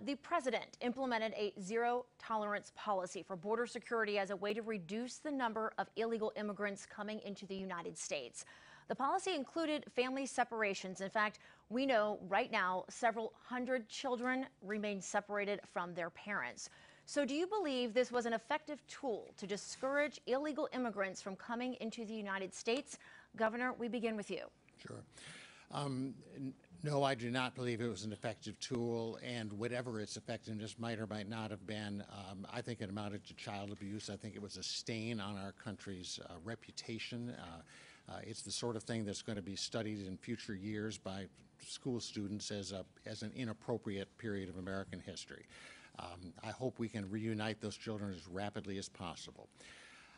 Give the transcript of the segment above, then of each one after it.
The president implemented a zero-tolerance policy for border security as a way to reduce the number of illegal immigrants coming into the United States. The policy included family separations. In fact, we know right now several hundred children remain separated from their parents. So do you believe this was an effective tool to discourage illegal immigrants from coming into the United States? Governor, we begin with you. Sure. No, I do not believe it was an effective tool, and whatever its effectiveness might or might not have been, I think it amounted to child abuse. I think it was a stain on our country's reputation. It's the sort of thing that's going to be studied in future years by school students as an inappropriate period of American history. I hope we can reunite those children as rapidly as possible.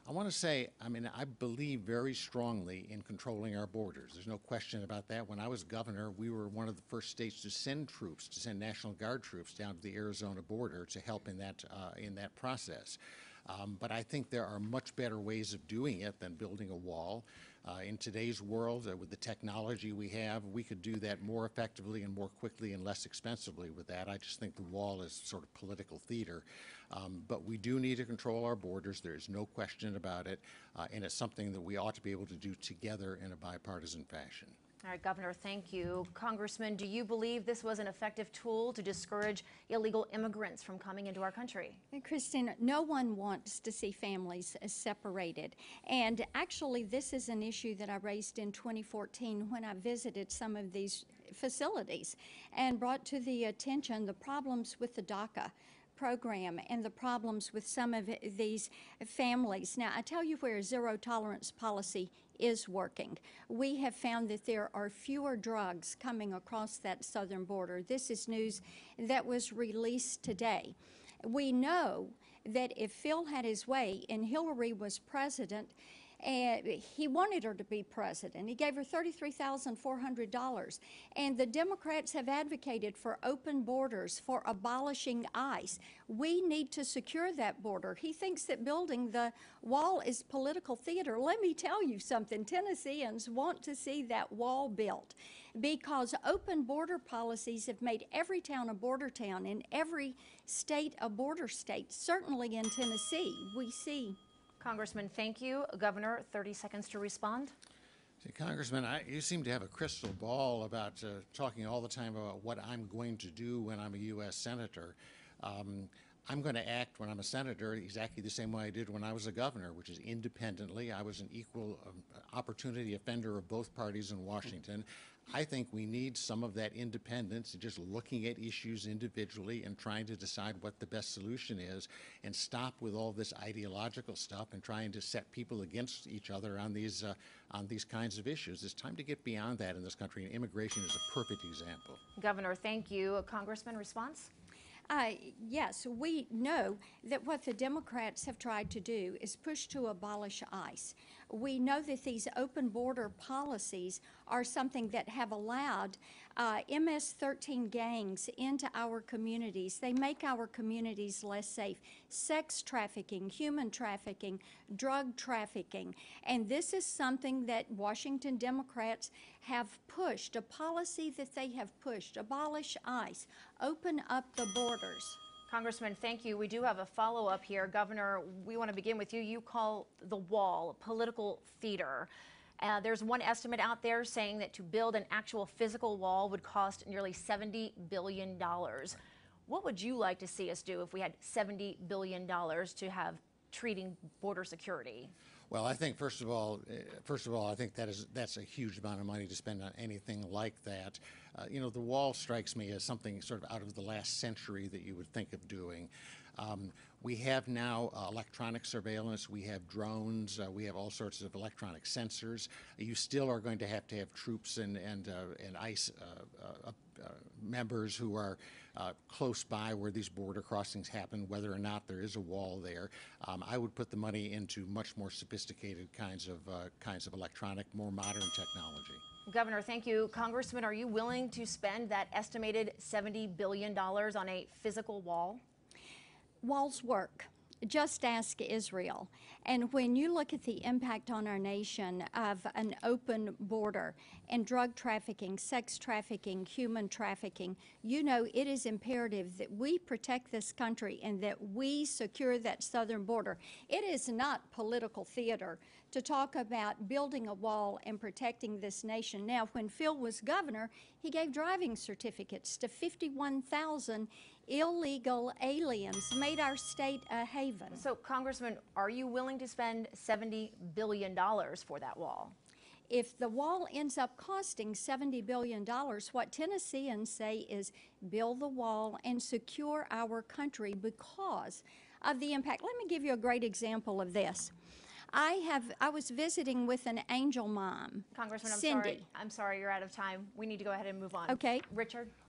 I want to say, I believe very strongly in controlling our borders. There's no question about that. When I was governor, we were one of the first states to send troops, to send National Guard troops down to the Arizona border to help in that process. But I think there are much better ways of doing it than building a wall. In today's world, with the technology we have, we could do that more effectively and more quickly and less expensively with that. I just think the wall is sort of political theater. But we do need to control our borders. There's no question about it. And it's something that we ought to be able to do together in a bipartisan fashion. All right, Governor, thank you. Congressman, do you believe this was an effective tool to discourage illegal immigrants from coming into our country? Kristen, no one wants to see families separated. And actually, this is an issue that I raised in 2014 when I visited some of these facilities and brought to the attention the problems with the DACA program and the problems with some of these families. Now, I tell you where a zero-tolerance policy is working. We have found that there are fewer drugs coming across that southern border. This is news that was released today. We know that if Phil had his way and Hillary was president, he wanted her to be president. He gave her $33,400. And the Democrats have advocated for open borders, for abolishing ICE. We need to secure that border. He thinks that building the wall is political theater. Let me tell you something. Tennesseans want to see that wall built because open border policies have made every town a border town and every state a border state. Certainly in Tennessee, we see. Congressman, thank you. Governor, 30 seconds to respond. See, Congressman, you seem to have a crystal ball about talking all the time about what I'm going to do when I'm a U.S. Senator. I'm going to act when I'm a senator exactly the same way I did when I was a governor, which is independently. I was an equal opportunity offender of both parties in Washington. I think we need some of that independence, just looking at issues individually and trying to decide what the best solution is, and stop with all this ideological stuff and trying to set people against each other on these kinds of issues. It's time to get beyond that in this country, and immigration is a perfect example. Governor, thank you. Congressman, response? Yes, we know that what the Democrats have tried to do is push to abolish ICE. We know that these open border policies are something that have allowed MS-13 gangs into our communities. They make our communities less safe. Sex trafficking, human trafficking, drug trafficking. And this is something that Washington Democrats have pushed, a policy that they have pushed. Abolish ICE. Open up the borders. Congressman, thank you. We do have a follow-up here. Governor, we want to begin with you. You call the wall political theater. There's one estimate out there saying that to build an actual physical wall would cost nearly $70 billion. What would you like to see us do if we had $70 billion to have treating border security? Well, I think first of all, I think that's a huge amount of money to spend on anything like that. You know, the wall strikes me as something sort of out of the last century that you would think of doing. We have now electronic surveillance, we have drones, we have all sorts of electronic sensors. You still are going to have troops and ICE members who are close by where these border crossings happen, whether or not there is a wall there. I would put the money into much more sophisticated kinds of electronic, more modern technology. Governor, thank you. Congressman, are you willing to spend that estimated $70 billion on a physical wall? Walls work. just ask Israel. And when you look at the impact on our nation of an open border and drug trafficking, sex trafficking, human trafficking, you know it is imperative that we protect this country and that we secure that southern border. It is not political theater to talk about building a wall and protecting this nation. Now, when Phil was governor, he gave driving certificates to 51,000 illegal aliens, made our state a haven. So, Congressman, are you willing to spend $70 billion for that wall? If the wall ends up costing $70 billion, what Tennesseans say is build the wall and secure our country because of the impact. Let me give you a great example of this. I was visiting with an angel mom, Congressman, Cindy. I'm sorry you're out of time. We need to go ahead and move on. Okay. Richard?